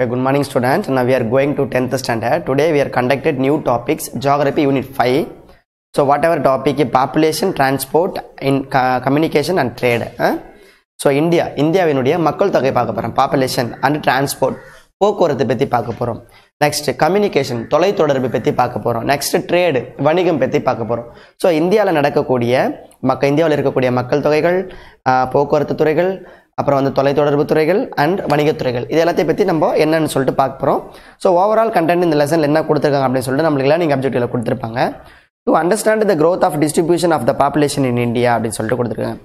Okay, good morning students. Now we are going to 10th standard. Today we are conducted new topics, geography unit 5. So whatever topic, population, transport, communication and trade. So இந்தியாவினுடைய மக்கள் தொகை பார்க்க போறோம், population and transport, போக்குவரத்து பத்தி பார்க்க போறோம். Next communication, தொலைத்தொடர்பு பத்தி பார்க்க போறோம். Next trade, வணிகம் பத்தி பார்க்க போறோம். So இந்தியாவில் நடக்கக்கூடிய இந்தியாவில் இருக்கக்கூடிய மக்கள் தொகைகள், போக்குவரத்து துறைகள், அப்புறம் வந்து தொலைத்தொடர்பு துறைகள் அண்ட் வணிகத்துறைகள் இது எல்லாத்தையும் பற்றி நம்ம என்னன்னு சொல்லிட்டு பார்க்க போகிறோம். ஸோ ஓவரால் கண்டென்ட் இந்த லெசனில் என்ன கொடுத்துருக்காங்க அப்படின்னு சொல்லிட்டு நம்மளுக்கு லேர்னிங் அப்ஜெக்டிவில் கொடுத்துருப்பாங்க. To understand the growth of distribution of the population in India அப்படின்னு சொல்லிட்டு கொடுத்துருக்காங்க.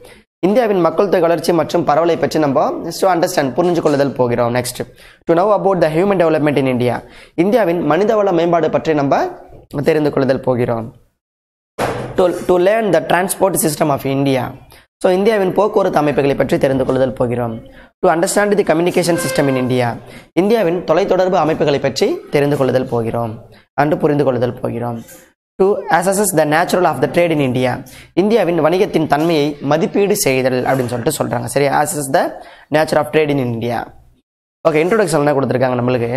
இந்தியாவின் மக்கள் தொகை வளர்ச்சி மற்றும் பரவலை பற்றி நம்ம டு அண்டர்ஸ்டாண்ட் புரிஞ்சு கொள்ளுதல் போகிறோம். Next to now about the human development in India, இந்தியாவின் மனிதவள மேம்பாடு பற்றி நம்ம தெரிந்து கொள்ளுதல் போகிறோம். To learn the transport system of India, so இந்தியாவின் போக்குவரத்து அமைப்புகளை பற்றி தெரிந்து கொள்ளுதல் போகிறோம். To understand the communication system in India, இந்தியாவின் தொலைத்தொடர்பு அமைப்புகளை பற்றி தெரிந்து கொள்ளுதல் போகிறோம் அன்று புரிந்து கொள்ளுதல் போகிறோம். To assess the natural of the trade in India, இந்தியாவின் வணிகத்தின் தன்மையை மதிப்பீடு செய்தல் அப்படின்னு சொல்லிட்டு சொல்றாங்க. சரி, assess the nature of trade in India. Okay, introduction என்ன கொடுத்துருக்காங்க நம்மளுக்கு.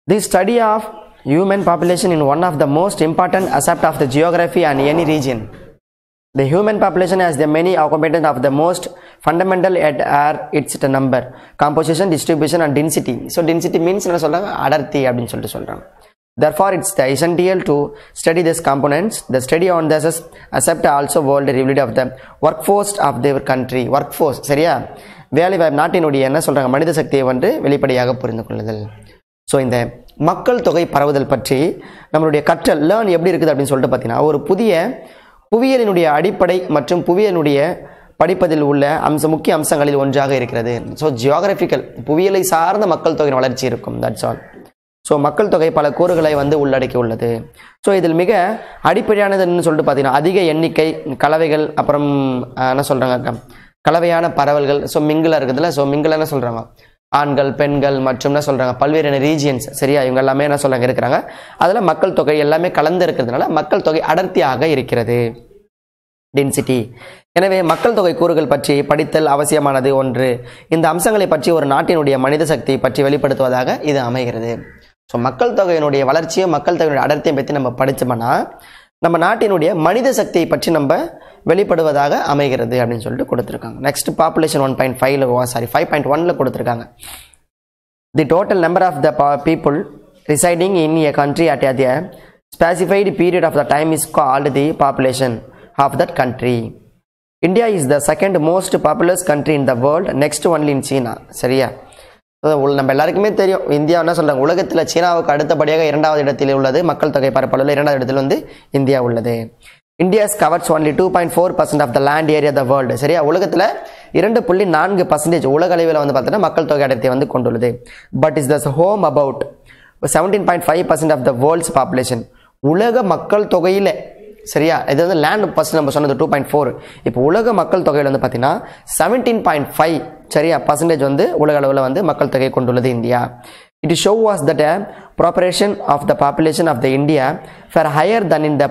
The study of human population in one of the most important aspect of the geography and any region. The human population has the many components of the most fundamental are its number, composition, distribution and density. So density means என்ன சொல்றாங்க, அடர்த்தி அப்படின்னு சொல்லிட்டு சொல்றாங்க. Therefore it's the essential to study these components. The study on this aspect also world reality of the workforce of their country. Workforce சரியா, வேலை வாய்ப்பு நாட்டினுடைய என்ன சொல்றாங்க மனித சக்தியை வந்து வெளிப்படையாக புரிந்து கொள்ளுதல். ஸோ இந்த மக்கள் தொகை பரவுதல் பற்றி நம்மளுடைய கற்றல் லேர்ன் எப்படி இருக்குது அப்படின்னு சொல்லிட்டு பார்த்தீங்கன்னா, ஒரு புதிய புவியியலினுடைய அடிப்படை மற்றும் புவியியலினுடைய படிப்பதில் உள்ள முக்கிய அம்சங்களில் ஒன்றாக இருக்கிறது. ஸோ ஜியோகிராபிக்கல் புவியியலை சார்ந்த மக்கள் தொகையின் வளர்ச்சி இருக்கும். That's all. ஸோ மக்கள் தொகை பல கூறுகளை வந்து உள்ளடக்கி உள்ளது. ஸோ இதில் மிக அடிப்படையானதுன்னு சொல்லிட்டு பார்த்தீங்கன்னா அதிக எண்ணிக்கை கலவைகள், அப்புறம் என்ன சொல்கிறாங்க கலவையான பரவல்கள். ஸோ மிங்கிளாக இருக்குதுல்ல, ஸோ மிங்கிள் என்ன சொல்கிறாங்க ஆண்கள் பெண்கள் மற்றும் என்ன சொல்கிறாங்க பல்வேறு ரீஜியன்ஸ் சரியா, இவங்க எல்லாமே என்ன சொல்கிறாங்க இருக்கிறாங்க. அதில் மக்கள் தொகை எல்லாமே கலந்து இருக்கிறதுனால மக்கள் தொகை அடர்த்தியாக இருக்கிறது, டென்சிட்டி. எனவே மக்கள் தொகை கூறுகள் பற்றி படித்தல் அவசியமானது ஒன்று. இந்த அம்சங்களை பற்றி ஒரு நாட்டினுடைய மனித சக்தி பற்றி வெளிப்படுத்துவதாக இது அமைகிறது. ஸோ மக்கள் தொகையினுடைய வளர்ச்சியும் மக்கள் தொகையினுடைய அடர்த்தியை பற்றி நம்ம படித்தோம்னா நம்ம நாட்டினுடைய மனித சக்தியை பற்றி நம்ம வெளிப்படுவதாக அமைகிறது அப்படின்னு சொல்லிட்டு கொடுத்துருக்காங்க. நெக்ஸ்ட் பாப்புலேஷன் 5.1 கொடுத்துருக்காங்க. The total number of the people residing in a country at the specified period of the time is called the population of that country. India is the second most populous country in the world, next only in China. சரியா, நம்ம எல்லாருக்குமே தெரியும் India என்ன சொல்றாங்க, உலகத்தில் சீனாவுக்கு அடுத்தபடியாக 2வது இடத்தில் உள்ளது. மக்கள் தொகை பரப்பளவில் 2வது இடத்தில் வந்து இந்தியா உள்ளது. India covers only 2.4% of the land area the world. சரியா, உலகத்தில் 2.4% உலக அளவில் வந்து பார்த்தீங்கன்னா மக்கள் தொகை அடர்த்தியை வந்து கொண்டுள்ளது. But is the home about 17.5% of the world's population. உலக மக்கள் தொகையில் சரியா, இது வந்து லேண்ட் ஃபர்ஸ்ட் நம்ம சொன்னது 2.4. இப்போ உலக மக்கள் தொகையில் வந்து பார்த்தீங்கன்னா 17.5 சரியா பர்சன்டேஜ் வந்து உலக அளவில் வந்து மக்கள் தொகை கொண்டுள்ளது India. It show was that proportion of the population of the India far higher than in the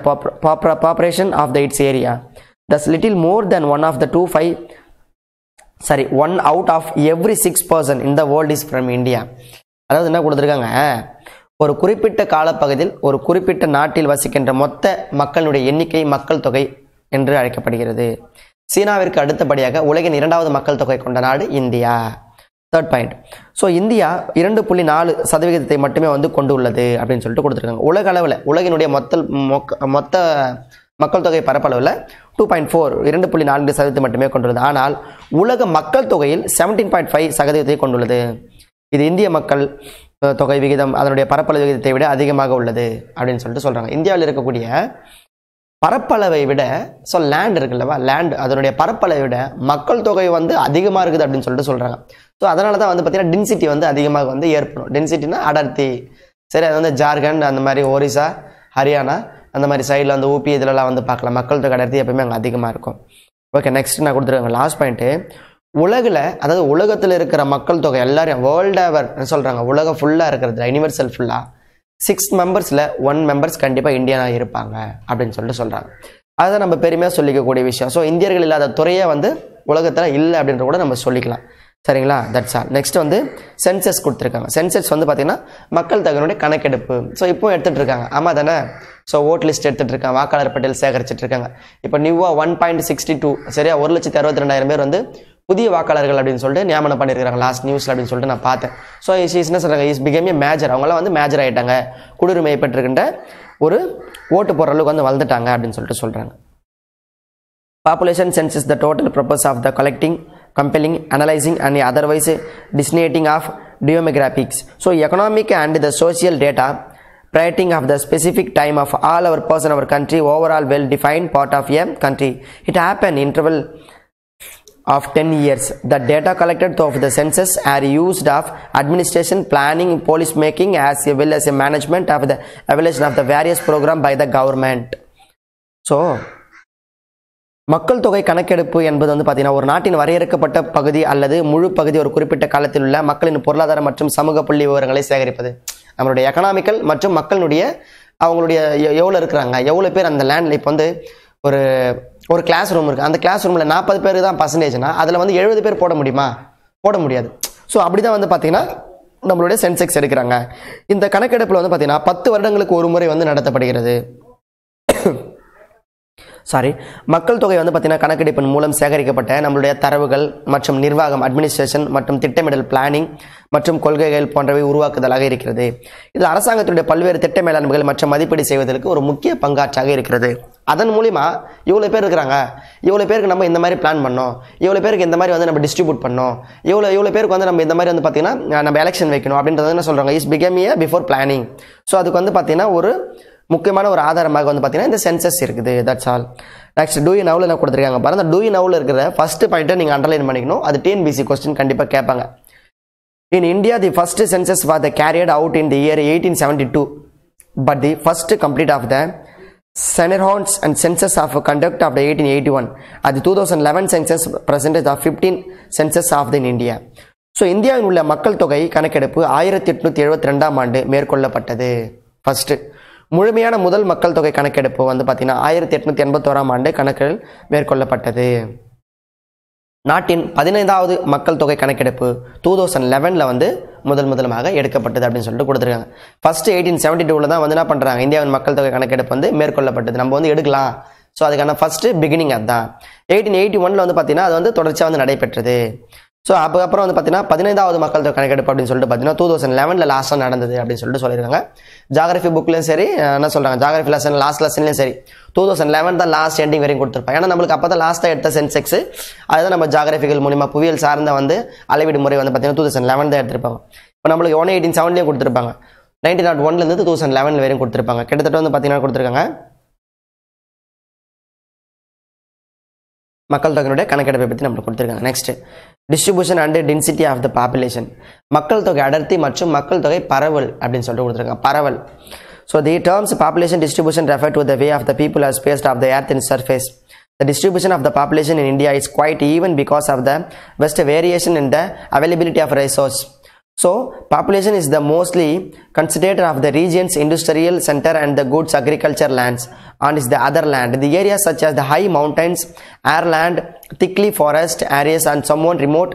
population of the its area. Thus little more than one out of every 6 person in the world is from India. அதாவது என்ன கொடுத்துருக்காங்க, ஒரு குறிப்பிட்ட காலப்பகுதியில் ஒரு குறிப்பிட்ட நாட்டில் வசிக்கின்ற மொத்த மக்களுடைய எண்ணிக்கை மக்கள் தொகை என்று அழைக்கப்படுகிறது. சீனாவிற்கு அடுத்தபடியாக உலகின் 2வது மக்கள் தொகை கொண்ட நாடு India. Third point, so India 2.4% மட்டுமே வந்து கொண்டு உள்ளது அப்படின்னு சொல்லிட்டு கொடுத்துருக்காங்க. உலக அளவில் உலகினுடைய மொத்த மக்கள் தொகை பரப்பளவில் 2.4% மட்டுமே கொண்டுள்ளது. ஆனால் உலக மக்கள் தொகையில் 17.5% கொண்டுள்ளது. இது இந்திய மக்கள் தொகை விகிதம் அதனுடைய பரப்பளவு விகிதத்தை விட அதிகமாக உள்ளது அப்படின்னு சொல்லிட்டு சொல்றாங்க. இந்தியாவில் இருக்கக்கூடிய பரப்பளவை விட ஸோ லேண்ட் இருக்குல்லவா, லேண்ட் அதனுடைய பரப்பளவை விட மக்கள் தொகை வந்து அதிகமாக இருக்குது அப்படின்னு சொல்லிட்டு சொல்றாங்க. ஸோ அதனால தான் வந்து பார்த்தீங்கன்னா டென்சிட்டி வந்து அதிகமாக வந்து ஏற்படும். டென்சிட்டினா அடர்த்தி. சரி, அது வந்து ஜார்க்கண்ட் அந்த மாதிரி ஒரிசா ஹரியானா அந்த மாதிரி சைடில் வந்து ஊபி இதிலெல்லாம் வந்து பார்க்கலாம் மக்கள் தொகை அடர்த்தி எப்பவுமே அங்கே அதிகமாக இருக்கும். ஓகே, நெக்ஸ்ட் நான் கொடுத்துருக்காங்க லாஸ்ட் பாயிண்ட்டு. அதாவது உலகத்தில் இருக்கிற மக்கள் தொகை எல்லாரும் வேர்ல்ட் எவர் சொல்றாங்க, உலகம் ஃபுல்லாக இருக்கிறது யூனிவர்சல் ஃபுல்லாக 6 மெம்பர்ஸில் 1 மெம்பர்ஸ் கண்டிப்பாக இந்தியனாக இருப்பாங்க அப்படின்னு சொல்லிட்டு சொல்றாங்க. அதுதான் நம்ம பெருமையாக சொல்லிக்கக்கூடிய விஷயம். ஸோ இந்தியர்கள் இல்லாத துறையே வந்து உலகத்தில் இல்லை அப்படின்ற கூட நம்ம சொல்லிக்கலாம். சரிங்களா? That's all. நெக்ஸ்ட் வந்து சென்சஸ் கொடுத்துருக்காங்க. சென்சஸ் வந்து பார்த்தீங்கன்னா மக்கள் தொகையினுடைய கணக்கெடுப்பு. ஸோ இப்போ எடுத்துகிட்டு இருக்காங்க, ஆமாம் தானே? ஸோ ஓட் லிஸ்ட் எடுத்துகிட்டு இருக்காங்க, வாக்காளர் பட்டியல் சேகரிச்சுட்டு இருக்காங்க. இப்போ நியூவாக 1.62 சரியா 1,62,000 பேர் வந்து புதிய வாக்காளர்கள் அப்படின்னு சொல்லிட்டு நியமனம் பண்ணியிருக்காங்க லாஸ்ட் நியூஸில் அப்படின்னு சொல்லிட்டு நான் பார்த்தேன். ஸோ என்ன சொல்கிறாங்க, இஸ் பிகேம் ஏ மேஜர், அவங்களாம் வந்து மேஜர் ஆகிட்டாங்க, குடியுரிமை பெற்றிருக்கின்ற ஒரு ஓட்டு போடுற அளவுக்கு வந்து வளர்ந்துட்டாங்க அப்படின்னு சொல்லிட்டு சொல்கிறாங்க. Population census is the total purpose of the collecting, compelling, analyzing and otherwise disseminating of demographics. So economic and the social data predicating of the specific time of all our person our country overall well defined part of a country. It happen interval of 10 years. The data collected of the census are used of administration, planning, policy making as well as a management of the evaluation of the various program by the government. So மக்கள் தொகை கணக்கெடுப்பு என்பது வந்து பார்த்தீங்கன்னா ஒரு நாட்டின் வரையறுக்கப்பட்ட பகுதி அல்லது முழு பகுதி ஒரு குறிப்பிட்ட காலத்தில் உள்ள மக்களின் பொருளாதார மற்றும் சமூக புள்ளி விவரங்களை சேகரிப்பது. நம்மளுடைய எக்கனாமிக்கல் மற்றும் மக்களுடைய அவங்களுடைய எவ்வளோ இருக்கிறாங்க, எவ்வளோ பேர் அந்த லேண்டில். இப்போ வந்து ஒரு கிளாஸ் ரூம் இருக்குது, அந்த கிளாஸ் ரூமில் 40 பேர் தான் பர்சன்டேஜ்னா அதில் வந்து 70 பேர் போட முடியுமா? போட முடியாது. ஸோ அப்படி தான் வந்து பார்த்தீங்கன்னா நம்மளுடைய சென்செக்ஸ் எடுக்கிறாங்க. இந்த கணக்கெடுப்பில் வந்து பார்த்தீங்கன்னா 10 வருடங்களுக்கு ஒரு முறை வந்து நடத்தப்படுகிறது. மக்கள் தொகை வந்து பார்த்தீங்கன்னா கணக்கெடுப்பின் மூலம் சேகரிக்கப்பட்ட நம்மளுடைய தரவுகள் மற்றும் நிர்வாகம், அட்மினிஸ்ட்ரேஷன் மற்றும் திட்டமிடல், பிளானிங் மற்றும் கொள்கைகள் போன்றவை உருவாக்குதலாக இருக்கிறது. இது அரசாங்கத்துடைய பல்வேறு திட்ட மேலாண்மைகள் மற்றும் மதிப்பீடு செய்வதற்கு ஒரு முக்கிய பங்காற்றாக இருக்கிறது. அதன் மூலிமா இவ்வளோ பேர் இருக்கிறாங்க, இவ்வளோ பேருக்கு நம்ம இந்த மாதிரி பிளான் பண்ணோம், இவ்வளோ பேருக்கு இந்த மாதிரி வந்து நம்ம டிஸ்ட்ரிபியூட் பண்ணோம், இவ்வளோ பேருக்கு வந்து நம்ம இந்த மாதிரி வந்து பார்த்தீங்கன்னா நம்ம எலெக்ஷன் வைக்கணும் அப்படின்றது என்ன சொல்கிறாங்க, is become a before planning. So அதுக்கு வந்து பார்த்தீங்கன்னா ஒரு முக்கியமான ஒரு ஆதாரமாக வந்து பார்த்தீங்கன்னா இந்த சென்சஸ் இருக்குது. That's all. Next to you நவ்ல என்ன கொடுத்துருக்காங்க பாருங்க. டூ யூ நவ்ல இருக்கிற ஃபர்ஸ்ட் பாயிண்ட்டை நீங்கள் அண்டர்லைன் பண்ணிக்கணும். அது டிஎன்பிசி கொஸ்டின் கண்டிப்பாக கேட்பாங்க. In India the first census was carried out in the year 1872 but the first complete of the Sennerhorns and census of conduct of the 1881 at the 2011 census percentage of 15 census of the in India. So இந்தியாவில் உள்ள மக்கள் தொகை கணக்கெடுப்பு 1872 ஆண்டு மேற்கொள்ளப்பட்டது. First முழுமையான முதல் மக்கள் தொகை கணக்கெடுப்பு வந்து பார்த்தீங்கன்னா 1881 ஆண்டு கணக்கில் மேற்கொள்ளப்பட்டது. நாட்டின் 15வது மக்கள் தொகை கணக்கெடுப்பு 2011 வந்து முதலாக எடுக்கப்பட்டது அப்படின்னு சொல்லிட்டு கொடுத்துருக்காங்க. ஃபர்ஸ்ட் 1872 தான் வந்து என்ன பண்ணுறாங்க, இந்தியாவின் மக்கள் தொகை கணக்கெடுப்பு வந்து மேற்கொள்ளப்பட்டது. நம்ம வந்து எடுக்கலாம். ஸோ அதுக்கான ஃபர்ஸ்ட் பிகினிங் அதுதான். 1881 வந்து பார்த்தீங்கன்னா அது வந்து தொடர்ச்சியாக வந்து நடைபெற்றது. ஸோ அப்புறம் வந்து பார்த்தீங்கன்னா 15வது மக்கள் தொகை கணக்கெடுப்பு அப்படின்னு சொல்லிட்டு பார்த்தீங்கன்னா 2011 லாஸ்ட்டாக நடந்தது அப்படின்னு சொல்லிட்டு சொல்லியிருக்காங்க. ஜாகிரபி புக்லையும் சரி, என்ன சொல்கிறாங்க, ஜாகிரபி லெசன் லாஸ்ட் லெசன்லையும் சரி 2011 தான் லாஸ்ட் எண்டிங் வரையும் கொடுத்துருப்பாங்க. ஏன்னா நம்மளுக்கு அப்போ தான் லாஸ்ட்டாக எடுத்த சென்செக்ஸ், அதுதான் நம்ம ஜாகிரபிகள் மூலிமா புவியியல் சார்ந்த வந்து அளவீடு முறை வந்து பார்த்தீங்கன்னா 2011 தான் எடுத்திருப்பாங்க. இப்போ நம்மளுக்கு 1870 கொடுத்துருப்பாங்க, 1901 2011 வரையும் கொடுத்துருப்பாங்க. கிட்டத்தட்ட வந்து பார்த்தீங்கன்னா கொடுத்துருக்காங்க மக்கள் தொகையினுடைய கணக்கெடுப்பை பற்றி நம்மளுக்கு கொடுத்துருக்காங்க. Next distribution and density of the population, மக்கள் தொகை அடர்த்தி மற்றும் மக்கள் தொகை பரவல் அப்படின்னு சொல்லிட்டு கொடுத்துருக்காங்க. பரவல். So the terms population distribution refer to the way of the people are spaced of the earth in surface. The distribution of the population in India is quite even because of the vast variation in the availability of resource. So population is the mostly concentrated of the region's industrial center and the goods agriculture lands and is the other land. The areas such as the high mountains, air land, thickly forest areas and somewhat remote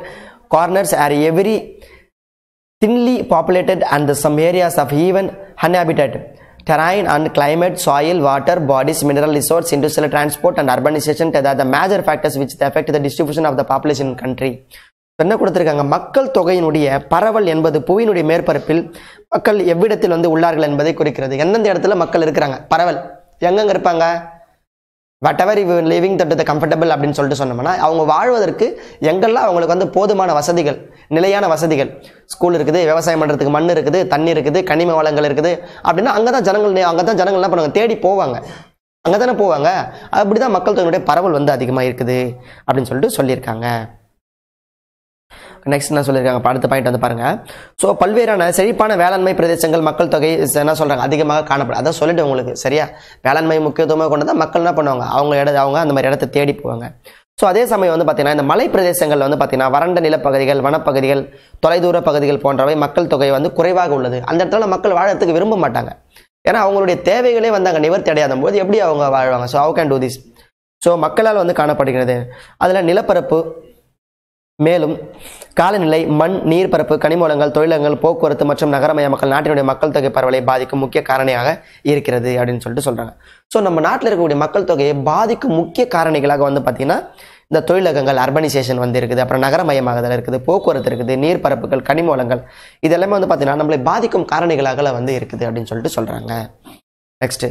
corners are very thinly populated and some areas of even uninhabited. Terrain and climate, soil, water, bodies, mineral resource, industrial transport and urbanization are the major factors which affect the distribution of the population in country. என்ன கொடுத்திருக்காங்க, மக்கள் தொகையினுடைய பரவல் என்பது புவியினுடைய மேற்பரப்பில் மக்கள் எவ்விடத்தில் வந்து உள்ளார்கள் என்பதை குறிக்கிறது. எந்தெந்த இடத்துல மக்கள் இருக்கிறாங்க, பரவல் எங்கெங்க இருப்பாங்க, what ever you living that the comfortable அப்படின்னு சொல்லிட்டு சொன்னோம்னா அவங்க வாழ்வதற்கு எங்கெல்லாம் அவங்களுக்கு வந்து போதுமான வசதிகள், நிலையான வசதிகள், ஸ்கூல் இருக்குது, விவசாயம் பண்ணுறதுக்கு மண் இருக்குது, தண்ணி இருக்குது, கனிம வளங்கள் இருக்குது அப்படின்னா அங்கே தான் ஜனங்கள் என்ன பண்ணுவாங்க, தேடி போவாங்க, அங்கே தானே போவாங்க. அப்படி தான் மக்கள் தொகையினுடைய பரவல் வந்து அதிகமாக இருக்குது அப்படின்னு சொல்லிட்டு சொல்லியிருக்காங்க. நெக்ஸ்ட் என்ன சொல்லியிருக்காங்க, அடுத்த பாயிண்ட் வந்து பாருங்க. ஸோ பல்வேறான செழிப்பான வேளாண்மை பிரதேசங்கள் மக்கள் தொகை என்ன சொல்றாங்க அதிகமாக காணப்படும். அதான் சொல்லிட்டு உங்களுக்கு சரியா, வேளாண்மை முக்கியத்துவமாக கொண்டு தான் மக்கள் என்ன பண்ணுவாங்க, அவங்க அந்த மாதிரி இடத்தை தேடி போவாங்க. ஸோ அதே சமயம் வந்து பார்த்தீங்கன்னா இந்த மலை பிரதேசங்கள் வந்து பார்த்தீங்கன்னா வறண்ட நிலப்பகுதிகள், வனப்பகுதிகள், தொலைதூர பகுதிகள் போன்றவை மக்கள் தொகை வந்து குறைவாக உள்ளது. அந்த இடத்துல மக்கள் வாழறதுக்கு விரும்ப மாட்டாங்க. ஏன்னா அவங்களுடைய தேவைகளே வந்து அங்கே நிவர்த்தி அடையாத போது எப்படி அவங்க வாழ்வாங்க. So how can do this. So மக்களால் வந்து காணப்படுகிறது. அதில் நிலப்பரப்பு மேலும் காலநிலை, மண், நீர்பரப்பு, கனிமவளங்கள், தொழிலகங்கள், போக்குவரத்து மற்றும் நகரமயமாக்கல் நாட்டினுடைய மக்கள் தொகை பரவலை பாதிக்கும் முக்கிய காரணியாக இருக்கிறது அப்படின்னு சொல்லிட்டு சொல்றாங்க. ஸோ நம்ம நாட்டில் இருக்கக்கூடிய மக்கள் தொகையை பாதிக்கும் முக்கிய காரணிகளாக வந்து பார்த்தீங்கன்னா இந்த தொழிலகங்கள், அர்பனைசேஷன் வந்து இருக்குது, அப்புறம் நகரமயமாகுதல் இருக்குது, போக்குவரத்து இருக்குது, நீர்பரப்புகள், கனிமவளங்கள், இது எல்லாமே வந்து பார்த்தீங்கன்னா நம்மளை பாதிக்கும் காரணிகளாக வந்து இருக்குது அப்படின்னு சொல்லிட்டு சொல்றாங்க. Next,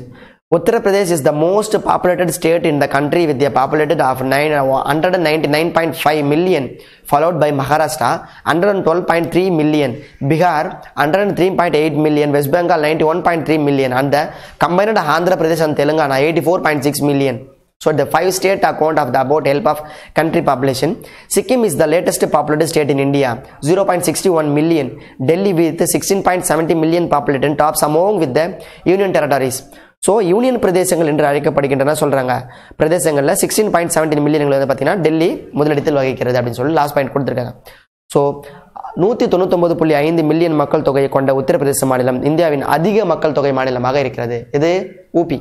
Uttar Pradesh is the most populated state in the country with a population of 199.5 million, followed by Maharashtra 112.3 million, Bihar 103.8 million, West Bengal 91.3 million, and the combined Andhra Pradesh and Telangana 84.6 million. So the 5-state account of the about half of country population. Sikkim is the latest populated state in India, 0.61 million. Delhi with 16.70 million population tops among with the union territories. So union பிரதேசங்கள் என்று அழைக்கப்படுகின்றன சொல்கிறாங்க. பிரதேசங்களில் 16.17 million வந்து பார்த்தீங்கன்னா டெல்லி முதலிடத்தில் வகிக்கிறது அப்படின்னு சொல்லி லாஸ்ட் பாயிண்ட் கொடுத்துருக்காங்க. ஸோ 199.5 மில்லியன் மக்கள் தொகையை கொண்ட உத்தரப்பிரதேச மாநிலம் இந்தியாவின் அதிக மக்கள் தொகை மாநிலமாக இருக்கிறது. இது ஊபி,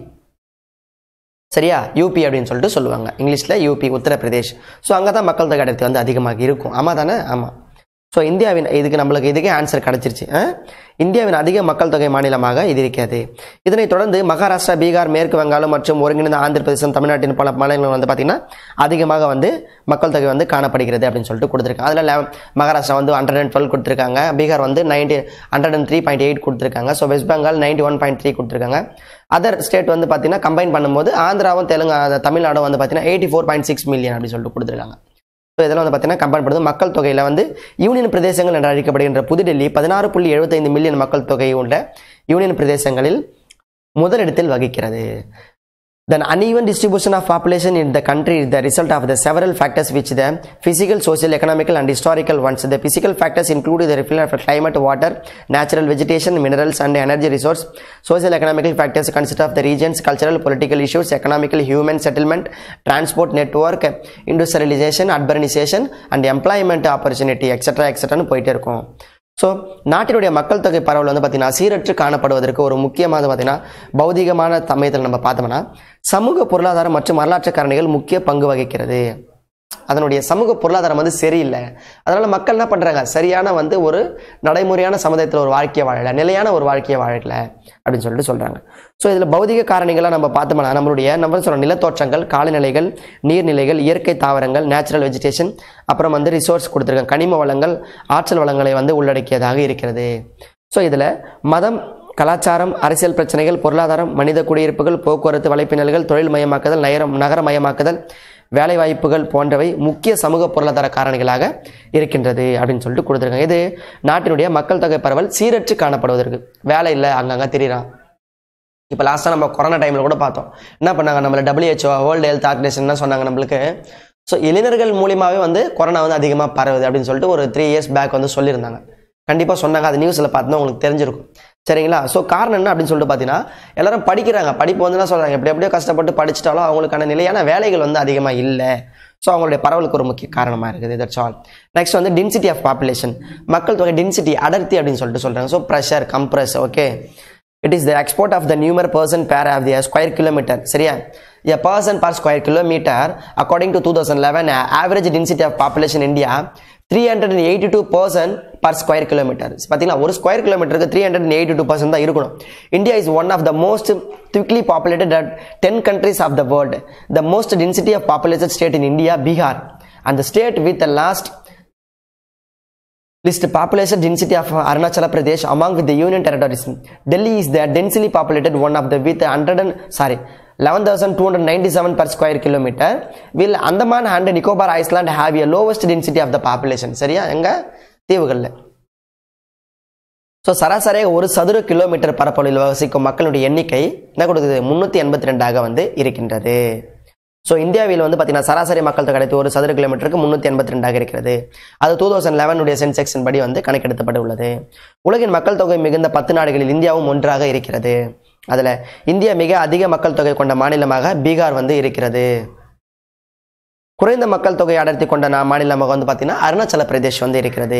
சரியா? யூபி அப்படின்னு சொல்லிட்டு சொல்லுவாங்க இங்கிலீஷில், யூபி உத்தரப்பிரதேஷ். ஸோ அங்கே தான் மக்கள் தொகை அடர்த்தி வந்து அதிகமாக இருக்கும். ஆமாம் தானே? ஆமாம். ஸோ இந்தியாவின் இதுக்கே ஆன்சர் கிடச்சிருச்சு. இந்தியாவின் அதிக மக்கள் தொகை மாநிலமாக இது இருக்கிறது. இதனைத் தொடர்ந்து மகாராஷ்டிரா, பீகார், மேற்கு வங்காளம் மற்றும் ஒருங்கிணைந்த ஆந்திர பிரதேசம், தமிழ்நாட்டின் பல மாநிலங்கள் வந்து பார்த்தீங்கன்னா அதிகமாக வந்து மக்கள் தொகை வந்து காணப்படுகிறது அப்படின்னு சொல்லிட்டு கொடுத்துருக்காங்க. அதில் மகாராஷ்டிரா வந்து 112 கொடுத்துருக்காங்க, பீகார் வந்து 103.8 கொடுத்துருக்காங்க, ஸோ வெஸ்ட் பெங்கால் 91.3 கொடுத்துருக்காங்க. அதர் ஸ்டேட் வந்து பார்த்தீங்கன்னா கம்பைன் பண்ணும்போது ஆந்திராவும் தமிழ்நாடும் வந்து பார்த்தீங்கன்னா 84.6 மில்லியன் அப்படின்னு சொல்லிட்டு கொடுத்துருக்காங்க. ஸோ இதெல்லாம் வந்து பார்த்தீங்கன்னா கம்பேர் பண்ணுறது மக்கள் தொகையில் வந்து யூனியன் பிரதேசங்கள் என்று அழைக்கப்படுகின்ற புதுடெல்லி 16.75 மில்லியன் மக்கள் தொகை உள்ள யூனியன் பிரதேசங்களில் முதலிடத்தில் வகிக்கிறது. The uneven distribution of population in the country is the result of the several factors which the physical, social, economical and historical ones. The physical factors include the reflection of climate, water, natural vegetation, minerals and energy resource. Social economical factors consist of the regions, cultural, political issues, economical, human settlement, transport network, industrialization, urbanization and employment opportunity, etc. etc. போயிட்டே இருக்கும். So நாட்டினுடைய மக்கள் தொகை பரவல் வந்து பார்த்தீங்கன்னா சீரற்று காணப்படுவதற்கு ஒரு முக்கியமான பார்த்தீங்கன்னா பௌதிகமான சமயத்தில் நம்ம பார்த்தோம்னா சமூக பொருளாதாரம் மற்றும் வரலாற்று காரணிகள் முக்கிய பங்கு வகிக்கிறது. அதனுடைய சமூக பொருளாதாரம் வந்து சரியில்லை. அதனால மக்கள் என்ன பண்றாங்க, சரியான வந்து ஒரு நடைமுறையான சமுதாயத்தில் ஒரு வாழ்க்கையை வாழல, நிலையான ஒரு வாழ்க்கையை வாழல அப்படின்னு சொல்லிட்டு சொல்றாங்க. ஸோ இதில் பௌதிக காரணிகளை நம்ம பார்த்தோம்னா நம்ம சொல்ற நிலத்தோற்றங்கள், காலநிலைகள், நீர்நிலைகள், இயற்கை தாவரங்கள், நேச்சுரல் வெஜிடேஷன், அப்புறம் வந்து ரிசோர்ஸ் கொடுத்துருக்காங்க, கனிம வளங்கள், ஆற்றல் வளங்களை வந்து உள்ளடக்கியதாக இருக்கிறது. ஸோ இதில் மதம், கலாச்சாரம், அரசியல் பிரச்சனைகள், பொருளாதாரம், மனித குடியிருப்புகள், போக்குவரத்து வலைப்பின்னல்கள், தொழில் மயமாக்குதல், நகரமயமாக்குதல், வேலைவாய்ப்புகள் போன்றவை முக்கிய சமூக பொருளாதார காரணிகளாக இருக்கின்றது அப்படின்னு சொல்லிட்டு கொடுத்துருக்காங்க. இது நாட்டினுடைய மக்கள் தொகை பரவல் சீரற்று காணப்படுவதற்கு. வேலை இல்லை, அங்கங்கே தெரியுறான். இப்போ லாஸ்ட்டாக நம்ம கொரோனா டைமில் கூட பார்த்தோம். என்ன பண்ணாங்க, நம்மள WHO, வேர்ல்டு ஹெல்த் ஆர்கனைசேஷன் என்ன சொன்னாங்க நம்மளுக்கு, ஸோ இளைஞர்கள் மூலியமாகவே வந்து கொரோனா வந்து அதிகமாக பரவுது அப்படின்னு சொல்லிட்டு ஒரு 3 years பேக் வந்து சொல்லியிருந்தாங்க. கண்டிப்பாக சொன்னாங்க, அது நியூஸில் பார்த்தா உங்களுக்கு தெரிஞ்சிருக்கும், சரிங்களா? ஸோ காரணம் என்ன அப்படின்னு சொல்லிட்டு பார்த்தீங்கன்னா எல்லாரும் படிக்கிறாங்க, படிப்பு வந்து என்ன சொல்கிறாங்க, எப்படியோ கஷ்டப்பட்டு படிச்சிட்டாலும் அவங்களுக்கான நிலையான வேலைகள் வந்து அதிகமாக இல்லை. ஸோ அவங்களுடைய பரவலுக்கு ஒரு முக்கிய காரணமாக இருக்குது. That's all. நெக்ஸ்ட் வந்து டென்சிட்டி ஆஃப் பாப்புலேஷன், மக்கள் தொகை டென்சிட்டி, அடர்த்தி அப்படின்னு சொல்லிட்டு சொல்கிறாங்க. So pressure, compress, okay. It is the export of the numeric person per of the square kilometer. சரியா? A person per square kilometer according to 2011 average density of population in India 382 person per square kilometer. பாத்தீங்களா, ஒரு square கிலோமீட்டருக்கு 382 தான் இருக்கணும். India is one of the most thickly populated 10 countries of the world. The most density of populated state in India, Bihar, and the state with the last list population density of Arunachal Pradesh among with the union territories. Delhi is the densely populated one of the with 11,297 per square kilometer. Will Andaman and Nicobar Island have a lowest density of the population. சரியா? எங்க தீவுகள்ல. So சராசரியாக ஒரு சதுர kilometre பரப்பளவில் வசிக்கும் மக்களுடைய எண்ணிக்கை என்ன கொடுக்குது, 382 வந்து இருக்கின்றது. ஸோ இந்தியாவில் வந்து பார்த்தீங்கன்னா சராசரி மக்கள் தொகை ஒரு சதுர கிலோமீட்டருக்கு 382 இருக்கிறது. அது 2011 சென்செக்ஸின் படி வந்து கணக்கெடுக்கப்பட்டு உள்ளது. உலகின் மக்கள் தொகை மிகுந்த 10 நாடுகளில் இந்தியாவும் ஒன்றாக இருக்கிறது. அதில் இந்தியா மிக அதிக மக்கள் தொகை கொண்ட மாநிலமாக பீகார் வந்து இருக்கிறது. குறைந்த மக்கள் தொகை அடர்த்தி கொண்ட மாநிலமாக வந்து பார்த்தீங்கன்னா அருணாச்சல பிரதேஷ் வந்து இருக்கிறது.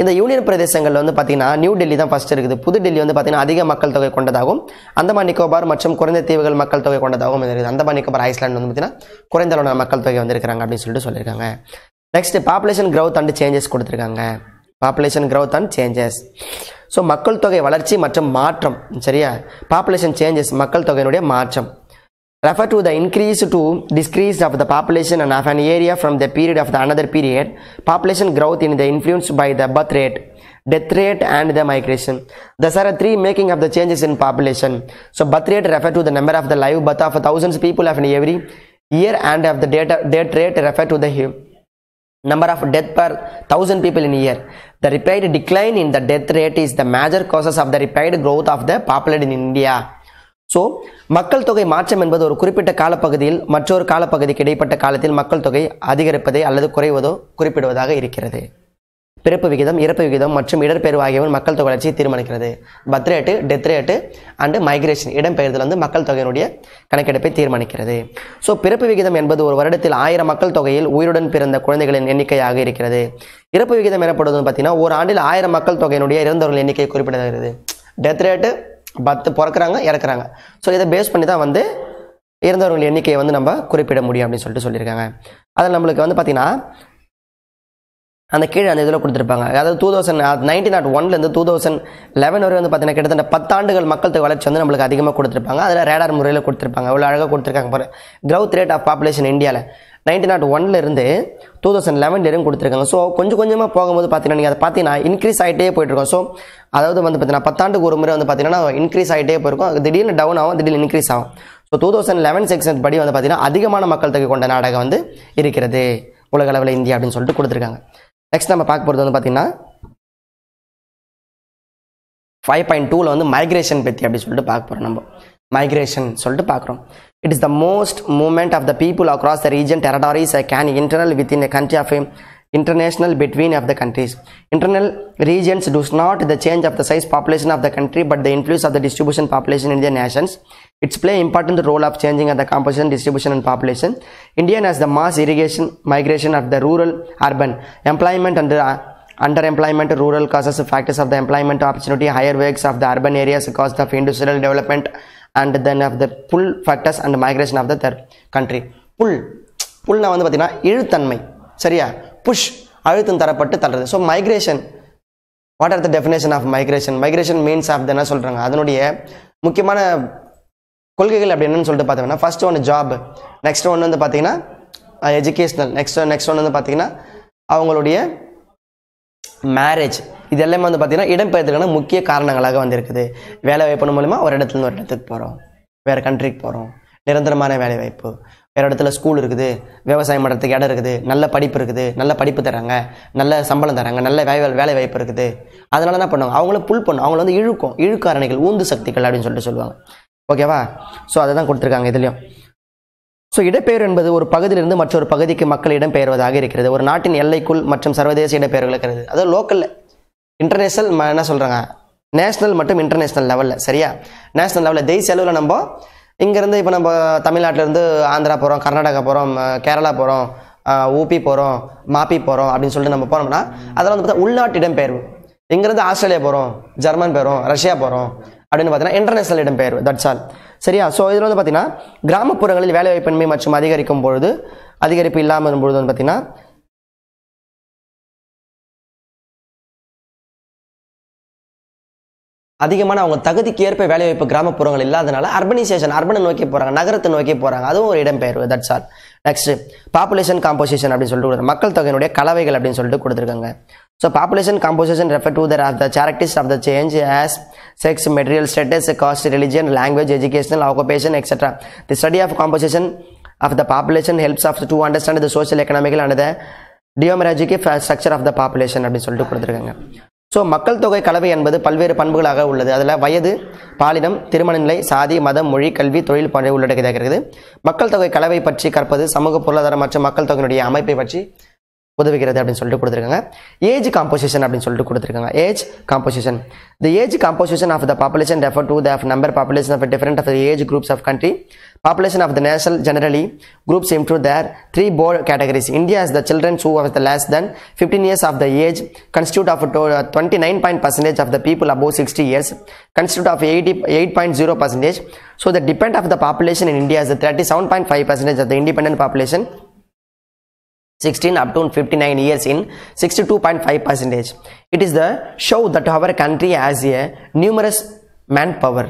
இந்த யூனியன் பிரதேசங்கள் வந்து பார்த்தீங்கன்னா நியூ டெல்லி தான் ஃபர்ஸ்ட் இருக்குது. புது டெல்லி வந்து பார்த்தீங்கன்னா அதிக மக்கள் தொகை கொண்டதாகவும், அந்தமான் நிக்கோபார் மற்றும் குறைந்த தீவுகள் மக்கள் தொகை கொண்டதாகவும் இருக்குது. அந்தமான் நிக்கோபார் ஐஸ்லாண்ட் வந்து பார்த்தீங்கன்னா குறைந்த அளவான மக்கள் தொகை வந்து இருக்கிறாங்க அப்படின்னு சொல்லிட்டு சொல்லியிருக்காங்க. Next population growth and changes கொடுத்துருக்காங்க. Population growth and changes. So மக்கள் தொகை வளர்ச்சி மற்றும் மாற்றம். சரியா, பாப்புலேஷன் சேஞ்சஸ் மக்கள் தொகையினுடைய மாற்றம். refer to the increase to decrease of the population and of an area from the period of the another period. Population growth in the influenced by the birth rate, death rate and the migration. These are three making of the changes in population. So birth rate refer to the number of the live birth of thousands people of every year, and of the death rate refer to the number of death per 1000 people in a year. The rapid decline in the death rate is the major causes of the rapid growth of the population in India. So மக்கள் தொகை மாற்றம் என்பது ஒரு குறிப்பிட்ட காலப்பகுதியில் மற்றொரு காலப்பகுதிக்கு இடைப்பட்ட காலத்தில் மக்கள் தொகை அதிகரிப்பதை அல்லது குறைவதோ குறிப்பிடுவதாக இருக்கிறது. பிறப்பு விகிதம், இறப்பு விகிதம் மற்றும் இடம்பெயர்வு ஆகியவை மக்கள் தொகை வளர்ச்சியை தீர்மானிக்கிறது. Birth rate, death rate and migration, இடம்பெயர்தல் வந்து மக்கள் தொகையினுடைய கணக்கெடுப்பை தீர்மானிக்கிறது. ஸோ பிறப்பு விகிதம் என்பது ஒரு வருடத்தில் 1000 மக்கள் தொகையில் உயிருடன் பிறந்த குழந்தைகளின் எண்ணிக்கையாக இருக்கிறது. இறப்பு விகிதம் எனப்படுவதுன்னு பார்த்தீங்கன்னா ஒரு ஆண்டில் 1000 மக்கள் தொகையினுடைய இறந்தவர்கள் எண்ணிக்கை குறிப்பிடப்படுகிறது. டெத் ரேட்டு 10 பிறக்கிறாங்க, இறக்குறாங்க. ஸோ இதை பேஸ் பண்ணி தான் வந்து இறந்தவர்கள் எண்ணிக்கையை வந்து நம்ம குறிப்பிட முடியும் அப்படின்னு சொல்லிட்டு சொல்லியிருக்காங்க. அதில் நம்மளுக்கு வந்து பார்த்தீங்கன்னா அந்த கீழே அந்த இதில் கொடுத்துருப்பாங்க. அதாவது 1901 2011 வரை வந்து பார்த்தீங்கன்னா கிட்டத்தட்ட 10 ஆண்டுகள் மக்கள் தொகை வளர்ச்சி வந்து நம்மளுக்கு அதிகமாக கொடுத்துருப்பாங்க. அதில் ரேடார் முறையில் கொடுத்துருப்பாங்க. எவ்வளோ அழகாக கொடுத்துருக்காங்க பாரு. growth rate of population இந்தியாவில் 1901 2011 வரையும் கொடுத்துருக்காங்க. ஸோ கொஞ்சம் கொஞ்சமாக போகும்போது பார்த்தீங்கன்னா நீங்கள் அதை பார்த்தீங்கன்னா இன்க்ரீஸ் ஆகிட்டே போயிட்டுருக்கோம். ஸோ அதாவது வந்து பார்த்தீங்கன்னா 10 ஆண்டுக்கு ஒரு முறை வந்து பார்த்தீங்கன்னா இன்க்ரீஸ் ஆகிட்டே போயிருக்கும். திடீர்னு டவுன் ஆகும், திடீர்னு இன்க்ரீஸ் ஆகும். ஸோ 2011 செக்ஷன் படி வந்து பார்த்தீங்கன்னா அதிகமான மக்கள் தொகை கொண்ட நாடாக வந்து இருக்கிறது உலக அளவில் இந்தியா அப்படின்னு சொல்லிட்டு கொடுத்துருக்காங்க. நெக்ஸ்ட் நம்ம பார்க்க போகிறது வந்து பார்த்தீங்கன்னா 5.2ல வந்து மைக்ரேஷன் பற்றி அப்படி சொல்லிட்டு பார்க்க போகிறோம். நம்ம மைக்ரேஷன் சொல்லிட்டு பார்க்குறோம். It is the most movement of the people across the region, territories, can internal within a country of international between of the countries. Internal regions does not the change of the size population of the country, but the influence of the distribution population in the nations. It's play important role of changing of the composition, distribution and population. India has the mass irrigation migration of the rural urban employment and underemployment, rural causes factors of the employment opportunity, higher wages of the urban areas cost of industrial development, and then of the pull factors and migration of the third country. புல்னா வந்து பார்த்தீங்கன்னா இழுத்தன்மை. சரியா, push அழுத்தம் தரப்பட்டு தள்ளுறது. So migration, what are the definition of migration? Migration means of என்ன சொல்கிறாங்க, அதனுடைய முக்கியமான கொள்கைகள் அப்படி என்னன்னு சொல்லிட்டு பார்த்தீங்கன்னா ஃபர்ஸ்ட் ஒன்று ஜாப், நெக்ஸ்ட் ஒன்று வந்து பார்த்தீங்கன்னா எஜுகேஷ்னல், நெக்ஸ்ட் ஒன்று வந்து பார்த்தீங்கன்னா அவங்களுடைய மேரேஜ். இது எல்லாமே வந்து பார்த்தீங்கன்னா இடம்பெயர்தலுக்கான முக்கிய காரணங்களாக வந்து இருக்குது. வேலை வாய்ப்பு மூலமா ஒரு இடத்துலேருந்து ஒரு இடத்துக்கு போகிறோம், வேறு கண்ட்ரிக்கு போகிறோம், நிரந்தரமான வேலை வாய்ப்பு, வேறு இடத்துல ஸ்கூல் இருக்குது, விவசாயம் பண்ணுறதுக்கு இடம் இருக்குது, நல்ல படிப்பு இருக்குது, நல்ல படிப்பு தராங்க, நல்ல சம்பளம் தராங்க, நல்ல வேலை வாய்ப்பு இருக்குது. அதனால என்ன பண்ணுவாங்க, அவங்கள புல் பண்ணும், அவங்கள வந்து இழுக்காரணிகள், ஊந்து சக்திகள் அப்படின்னு சொல்லிட்டு சொல்லுவாங்க. ஓகேவா? ஸோ அதை தான் கொடுத்துருக்காங்க இதுலேயும். ஸோ இடப்பெயர் என்பது ஒரு பகுதியிலிருந்து மற்றொரு பகுதிக்கு மக்கள் இடம்பெயர்வதாக இருக்கிறது. ஒரு நாட்டின் எல்லைக்குள் மற்றும் சர்வதேச இடப்பெயர்கள் இருக்கிறது. அதாவது லோக்கல், இன்டர்நேஷ்னல் என்ன சொல்கிறாங்க, நேஷ்னல் மற்றும் இன்டர்நேஷ்னல் லெவலில். சரியா, நேஷ்னல் லெவலில் தேசிய அளவில் நம்ம இங்கேருந்து இப்போ நம்ம தமிழ்நாட்டிலேருந்து ஆந்திரா போகிறோம், கர்நாடகா போகிறோம், கேரளா போகிறோம், ஊபி போகிறோம், மாப்பி போகிறோம் அப்படின்னு சொல்லிட்டு நம்ம போனோம்னா அதெல்லாம் வந்து பார்த்தா உள்நாட்டு இடம்பெயர்வு. இங்கேருந்து ஆஸ்திரேலியா போகிறோம், ஜெர்மன் போகிறோம், ரஷ்யா போகிறோம் அப்படின்னு பார்த்தீங்கன்னா இன்டர்நேஷனல் இடம்பெயர்வு. That's all. சரியா, ஸோ இதில் வந்து பார்த்தீங்கன்னா கிராமப்புறங்களில் வேலைவாய்ப்பின்மை மற்றும் அதிகரிப்பு இல்லாமல் பொழுது வந்து பார்த்தீங்கன்னா அதிகமான அவங்க தகுதிக்கு ஏற்ப வேலைவாய்ப்பு கிராமப்புறங்கள் இல்லாதனால அர்பனை நோக்கி போகிறாங்க, நகரத்தை நோக்கி போகிறாங்க. அதுவும் ஒரு இடம்பெயர்வு. That's all. Next population composition அப்படின்னு சொல்லிட்டு மக்கள் தொகையினுடைய கலவைகள் அப்படின்னு சொல்லிட்டு கொடுத்துருக்காங்க. So population composition refer to the characteristics of the change as sex, material status, caste, religion, language, educational, occupation, etc. The study of composition of the population helps us to understand the social, economical and the demographic structure of the population அப்படின்னு சொல்லிட்டு கொடுத்துருக்காங்க. So மக்கள் தொகை கலவை என்பது பல்வேறு பண்புகளாக உள்ளது. அதில் வயது, பாலினம், திருமண நிலை, சாதி, மதம், மொழி, கல்வி, தொழில் போன்ற உள்ளடக்கியதாக இருக்கிறது. மக்கள் தொகை கலவை பற்றி கற்பது சமூக பொருளாதார மற்றும் மக்கள் தொகையினுடைய அமைப்பை பற்றி உதவுகிறது அப்படின்னு சொல்லிட்டு கொடுத்துருக்காங்க. ஏஜ் காம்போசிஷன் அப்படின்னு சொல்லிட்டு கொடுத்துருக்காங்க. Age composition, the age composition of the population refer to the number population of different of the age groups of country. Population of the nation generally groups into their three broad categories. India has the children who are less than 15 years of the age constitute of 29% of the people above 60 years, constitute of 88.0%. So the dependent of the population in India is 37.5% of the independent population. 16 up to 59 years in 62.5%. It is the show that our country has a numerous manpower.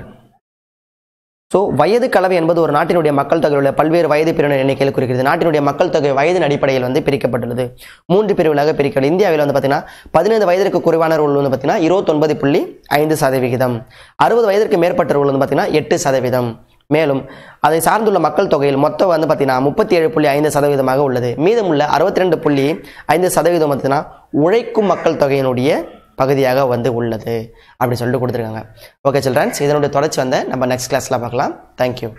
So வயது கலவை என்பது ஒரு நாட்டினுடைய மக்கள் தொகையுள்ள பல்வேறு வயது பிரிவினர் எண்ணிக்கையில் குறிக்கிறது. நாட்டினுடைய மக்கள் தொகை வயதின் அடிப்படையில் பிரிக்கப்பட்டுள்ளது. 3 பிரிவுகளாக பிரிக்கப்படும். இந்தியாவில் பார்த்தீங்கன்னா 15 வயதிற்கு குறைவானவர்கள் பார்த்தீங்கன்னா 29.5%, 60 வயதிற்கு மேற்பட்டவர்கள் பார்த்தீங்கன்னா 8%. மேலும் அதை சார்ந்துள்ள மக்கள் தொகையில் மொத்தம் பார்த்தீங்கன்னா 37.5% உள்ளது. மீதமுள்ள 62.5% பார்த்தீங்கன்னா உழைக்கும் மக்கள் தொகையினுடைய பகுதியாக உள்ளது அப்படி சொல்லிட்டு கொடுத்துருக்காங்க. ஓகே சில்ட்ரன்ஸ், இதனுடைய தொடர்ச்சி நம்ம நெக்ஸ்ட் கிளாஸில் பார்க்கலாம். தேங்க்யூ.